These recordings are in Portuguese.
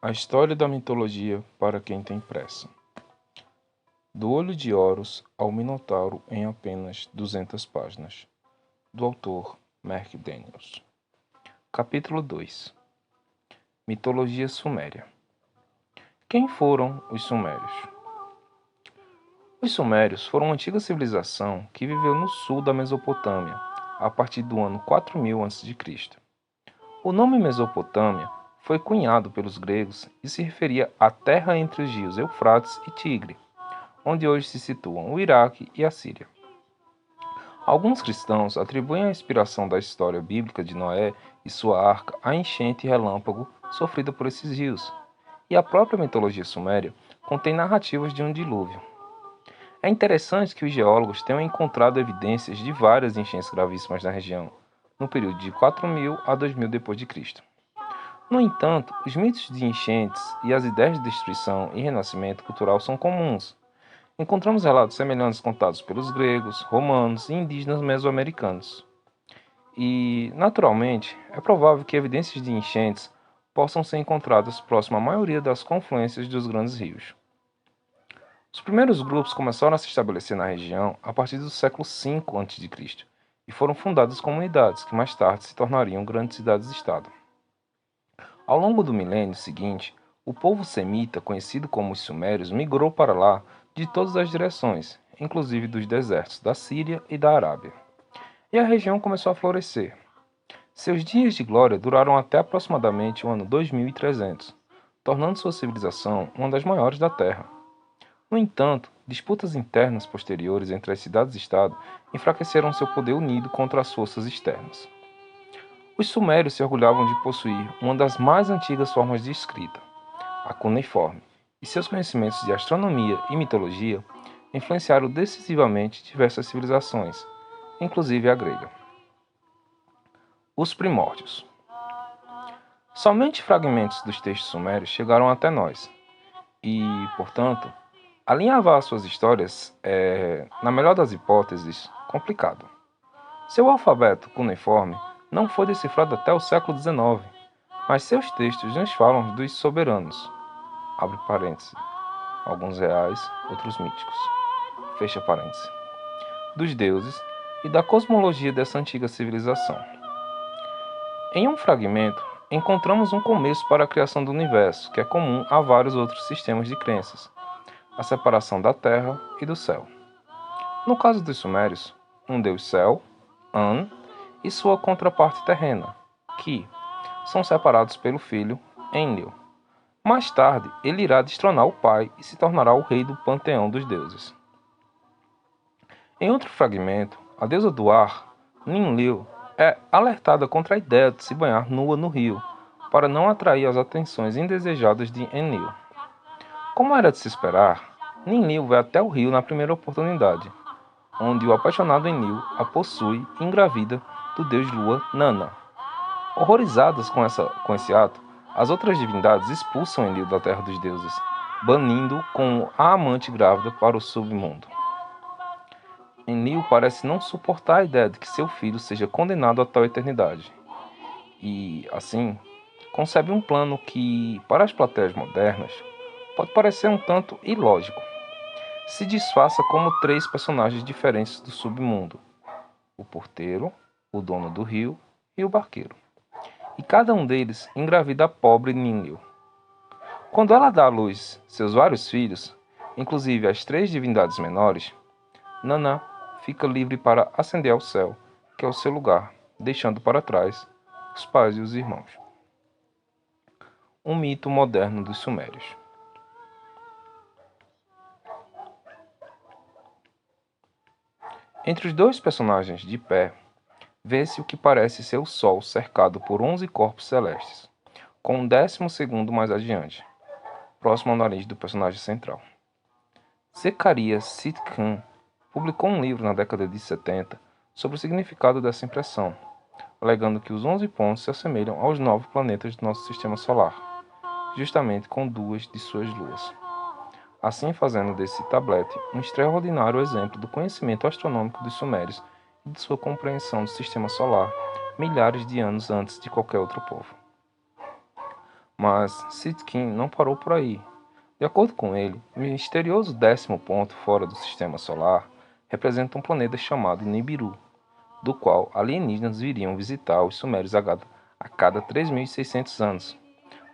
A história da mitologia para quem tem pressa. Do Olho de Horus ao Minotauro em apenas 200 páginas. Do autor Mark Daniels. Capítulo 2. Mitologia Suméria. Quem foram os Sumérios? Os Sumérios foram uma antiga civilização que viveu no sul da Mesopotâmia, a partir do ano 4000 a.C. O nome Mesopotâmia foi cunhado pelos gregos e se referia à terra entre os rios Eufrates e Tigre, onde hoje se situam o Iraque e a Síria. Alguns cristãos atribuem a inspiração da história bíblica de Noé e sua arca à enchente relâmpago sofrida por esses rios, e a própria mitologia suméria contém narrativas de um dilúvio. É interessante que os geólogos tenham encontrado evidências de várias enchentes gravíssimas na região, no período de 4000 a 2000 d.C. No entanto, os mitos de enchentes e as ideias de destruição e renascimento cultural são comuns. Encontramos relatos semelhantes contados pelos gregos, romanos e indígenas mesoamericanos. E, naturalmente, é provável que evidências de enchentes possam ser encontradas próximo à maioria das confluências dos grandes rios. Os primeiros grupos começaram a se estabelecer na região a partir do século V a.C. e foram fundadas comunidades que mais tarde se tornariam grandes cidades-estado. Ao longo do milênio seguinte, o povo semita, conhecido como os Sumérios, migrou para lá de todas as direções, inclusive dos desertos da Síria e da Arábia. E a região começou a florescer. Seus dias de glória duraram até aproximadamente o ano 2300, tornando sua civilização uma das maiores da Terra. No entanto, disputas internas posteriores entre as cidades-estado enfraqueceram seu poder unido contra as forças externas. Os sumérios se orgulhavam de possuir uma das mais antigas formas de escrita, a cuneiforme, e seus conhecimentos de astronomia e mitologia influenciaram decisivamente diversas civilizações, inclusive a grega. Os primórdios. Somente fragmentos dos textos sumérios chegaram até nós, e, portanto, alinhavar suas histórias é, na melhor das hipóteses, complicado. Seu alfabeto cuneiforme não foi decifrado até o século XIX, mas seus textos nos falam dos soberanos, abre parênteses, alguns reais, outros míticos, fecha parênteses, dos deuses e da cosmologia dessa antiga civilização. Em um fragmento, encontramos um começo para a criação do universo, que é comum a vários outros sistemas de crenças, a separação da terra e do céu. No caso dos sumérios, um deus céu, An, e sua contraparte terrena, Ki, são separados pelo filho, Enlil. Mais tarde, ele irá destronar o pai e se tornará o rei do panteão dos deuses. Em outro fragmento, a deusa do ar, Ninlil, é alertada contra a ideia de se banhar nua no rio, para não atrair as atenções indesejadas de Enlil. Como era de se esperar, Ninlil vai até o rio na primeira oportunidade, onde o apaixonado Enlil a possui e engravida do deus Lua, Nana. Horrorizadas com esse ato, as outras divindades expulsam Enlil da terra dos deuses, banindo-o com a amante grávida para o submundo. Enlil parece não suportar a ideia de que seu filho seja condenado a tal eternidade, e, assim, concebe um plano que, para as plateias modernas, pode parecer um tanto ilógico. Se disfarça como três personagens diferentes do submundo: o porteiro, o dono do rio e o barqueiro. E cada um deles engravida a pobre Ninlil. Quando ela dá à luz seus vários filhos, inclusive as três divindades menores, Nanna fica livre para ascender ao céu, que é o seu lugar, deixando para trás os pais e os irmãos. Um mito moderno dos Sumérios. Entre os dois personagens de pé, vê-se o que parece ser o Sol cercado por 11 corpos celestes, com um 12º mais adiante, próximo ao nariz do personagem central. Zacarias Sitchin publicou um livro na década de 70 sobre o significado dessa impressão, alegando que os 11 pontos se assemelham aos 9 planetas do nosso sistema solar, justamente com 2 de suas luas. Assim fazendo desse tablete um extraordinário exemplo do conhecimento astronômico dos sumérios e de sua compreensão do sistema solar milhares de anos antes de qualquer outro povo. Mas Sitchin não parou por aí. De acordo com ele, o misterioso 10º ponto fora do sistema solar representa um planeta chamado Nibiru, do qual alienígenas viriam visitar os sumérios a cada 3.600 anos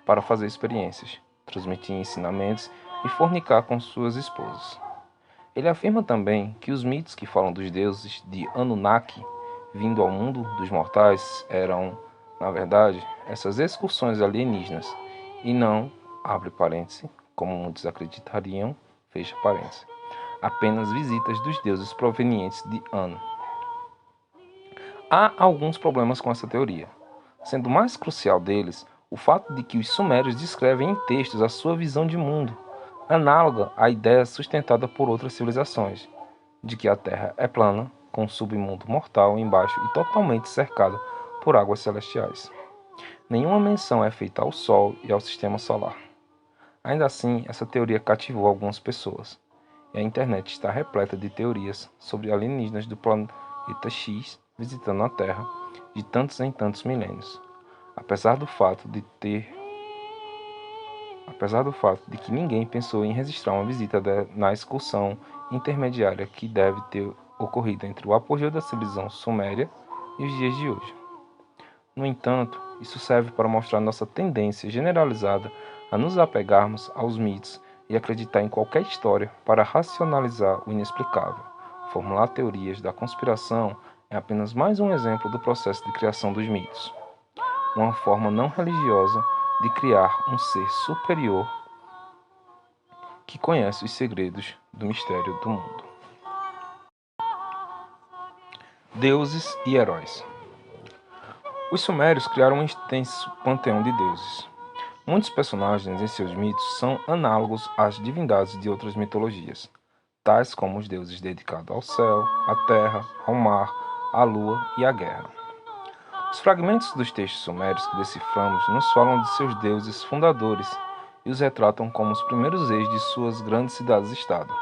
para fazer experiências, transmitir ensinamentos e fornicar com suas esposas. Ele afirma também que os mitos que falam dos deuses de Anunnaki vindo ao mundo dos mortais eram, na verdade, essas excursões alienígenas e não, abre parênteses, como muitos acreditariam, fecha parênteses, apenas visitas dos deuses provenientes de Anu. Há alguns problemas com essa teoria, sendo o mais crucial deles o fato de que os sumérios descrevem em textos a sua visão de mundo, análoga à ideia sustentada por outras civilizações, de que a Terra é plana, com um submundo mortal embaixo e totalmente cercada por águas celestiais. Nenhuma menção é feita ao Sol e ao Sistema Solar. Ainda assim, essa teoria cativou algumas pessoas, e a internet está repleta de teorias sobre alienígenas do planeta X visitando a Terra de tantos em tantos milênios. Apesar do fato de que ninguém pensou em registrar uma visita na excursão intermediária que deve ter ocorrido entre o apogeu da civilização suméria e os dias de hoje. No entanto, isso serve para mostrar nossa tendência generalizada a nos apegarmos aos mitos e acreditar em qualquer história para racionalizar o inexplicável. Formular teorias da conspiração é apenas mais um exemplo do processo de criação dos mitos. Uma forma não religiosa de criar um ser superior que conhece os segredos do mistério do mundo. Deuses e heróis. Os sumérios criaram um extenso panteão de deuses. Muitos personagens em seus mitos são análogos às divindades de outras mitologias, tais como os deuses dedicados ao céu, à terra, ao mar, à lua e à guerra. Os fragmentos dos textos sumérios que deciframos nos falam de seus deuses fundadores e os retratam como os primeiros reis de suas grandes cidades-estado,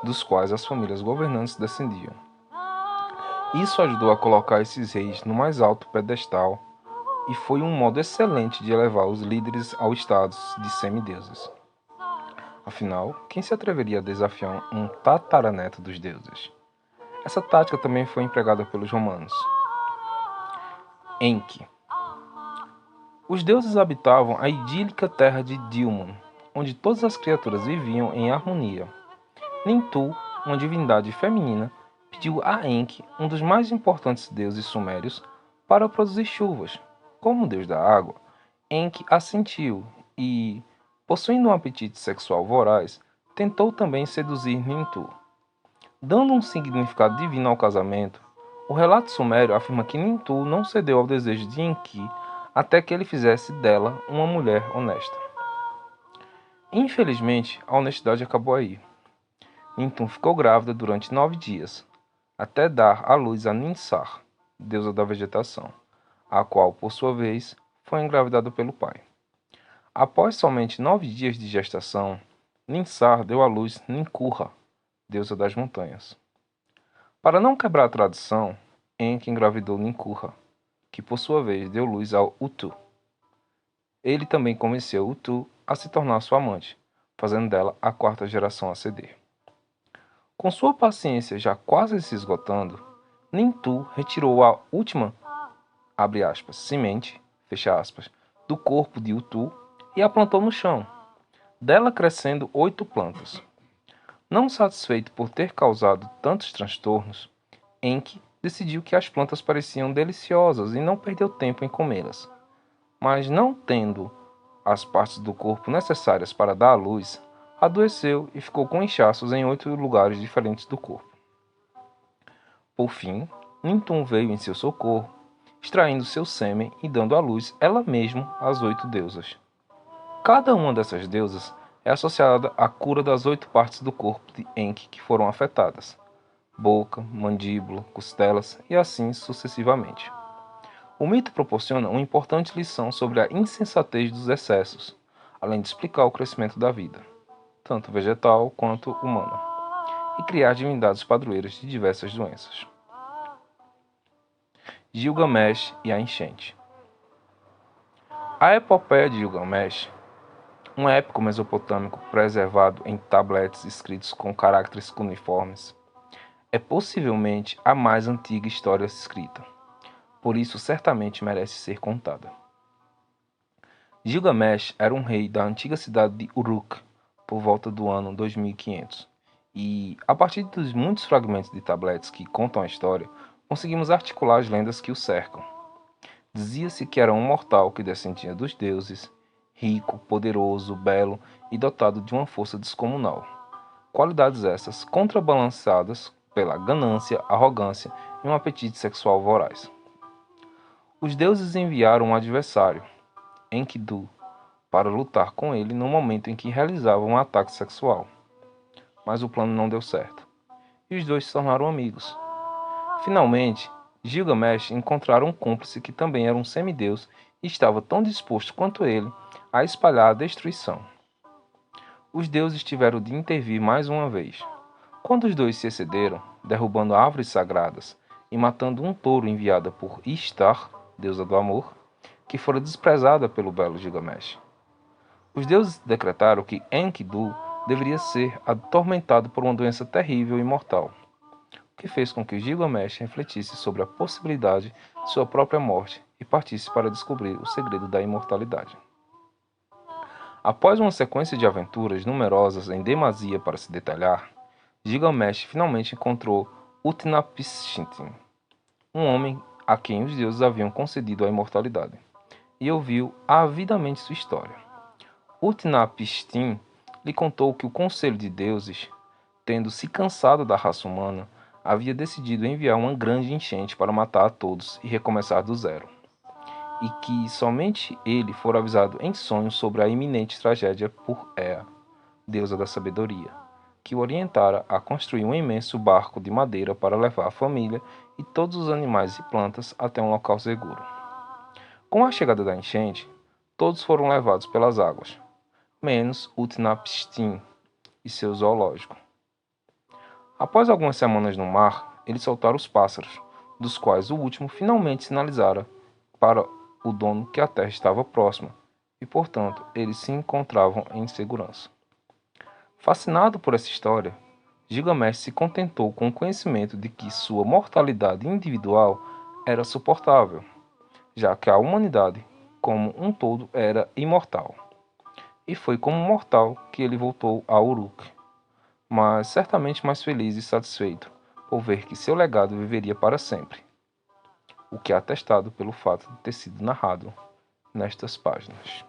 dos quais as famílias governantes descendiam. Isso ajudou a colocar esses reis no mais alto pedestal e foi um modo excelente de elevar os líderes ao status de semideuses. Afinal, quem se atreveria a desafiar um tataraneto dos deuses? Essa tática também foi empregada pelos romanos. Enki. Os deuses habitavam a idílica terra de Dilmun, onde todas as criaturas viviam em harmonia. Nintu, uma divindade feminina, pediu a Enki, um dos mais importantes deuses sumérios, para produzir chuvas. Como deus da água, Enki assentiu e, possuindo um apetite sexual voraz, tentou também seduzir Nintu. Dando um significado divino ao casamento, o relato sumério afirma que Nintu não cedeu ao desejo de Enki até que ele fizesse dela uma mulher honesta. Infelizmente, a honestidade acabou aí. Nintu ficou grávida durante 9 dias, até dar à luz a Ninsar, deusa da vegetação, a qual, por sua vez, foi engravidada pelo pai. Após somente 9 dias de gestação, Ninsar deu à luz Ninkurra, deusa das montanhas. Para não quebrar a tradição, Enki engravidou Ninkurra, que por sua vez deu luz ao Utu. Ele também convenceu Utu a se tornar sua amante, fazendo dela a 4ª geração a ceder. Com sua paciência já quase se esgotando, Nintu retirou a última, abre aspas, semente, fecha aspas, do corpo de Utu e a plantou no chão, dela crescendo 8 plantas. Não satisfeito por ter causado tantos transtornos, Enki decidiu que as plantas pareciam deliciosas e não perdeu tempo em comê-las. Mas não tendo as partes do corpo necessárias para dar à luz, adoeceu e ficou com inchaços em 8 lugares diferentes do corpo. Por fim, Nintum veio em seu socorro, extraindo seu sêmen e dando à luz ela mesma as 8 deusas. Cada uma dessas deusas é associada à cura das 8 partes do corpo de Enki que foram afetadas: boca, mandíbula, costelas e assim sucessivamente. O mito proporciona uma importante lição sobre a insensatez dos excessos, além de explicar o crescimento da vida, tanto vegetal quanto humana, e criar divindades padroeiras de diversas doenças. Gilgamesh e a enchente. A epopeia de Gilgamesh, um épico mesopotâmico preservado em tabletes escritos com caracteres cuneiformes, é possivelmente a mais antiga história escrita, por isso certamente merece ser contada. Gilgamesh era um rei da antiga cidade de Uruk, por volta do ano 2500, e, a partir dos muitos fragmentos de tabletes que contam a história, conseguimos articular as lendas que o cercam. Dizia-se que era um mortal que descendia dos deuses, rico, poderoso, belo e dotado de uma força descomunal. Qualidades essas contrabalançadas pela ganância, arrogância e um apetite sexual voraz. Os deuses enviaram um adversário, Enkidu, para lutar com ele no momento em que realizava um ataque sexual. Mas o plano não deu certo, e os dois se tornaram amigos. Finalmente, Gilgamesh encontrara um cúmplice que também era um semideus e estava tão disposto quanto ele a espalhar a destruição. Os deuses tiveram de intervir mais uma vez. Quando os dois se excederam, derrubando árvores sagradas e matando um touro enviado por Ishtar, deusa do amor, que fora desprezada pelo belo Gilgamesh. Os deuses decretaram que Enkidu deveria ser atormentado por uma doença terrível e mortal, o que fez com que Gilgamesh refletisse sobre a possibilidade de sua própria morte e partisse para descobrir o segredo da imortalidade. Após uma sequência de aventuras numerosas em demasia para se detalhar, Gilgamesh finalmente encontrou Utnapishtim, um homem a quem os deuses haviam concedido a imortalidade, e ouviu avidamente sua história. Utnapishtim lhe contou que o Conselho de Deuses, tendo se cansado da raça humana, havia decidido enviar uma grande enchente para matar a todos e recomeçar do zero, e que somente ele fora avisado em sonhos sobre a iminente tragédia por Ea, deusa da sabedoria, que o orientara a construir um imenso barco de madeira para levar a família e todos os animais e plantas até um local seguro. Com a chegada da enchente, todos foram levados pelas águas, menos Utnapishtim e seu zoológico. Após algumas semanas no mar, eles soltaram os pássaros, dos quais o último finalmente sinalizara para o dono que a terra estava próxima e, portanto, eles se encontravam em segurança. Fascinado por essa história, Gilgamesh se contentou com o conhecimento de que sua mortalidade individual era suportável, já que a humanidade, como um todo, era imortal. E foi como mortal que ele voltou a Uruk, mas certamente mais feliz e satisfeito por ver que seu legado viveria para sempre, o que é atestado pelo fato de ter sido narrado nestas páginas.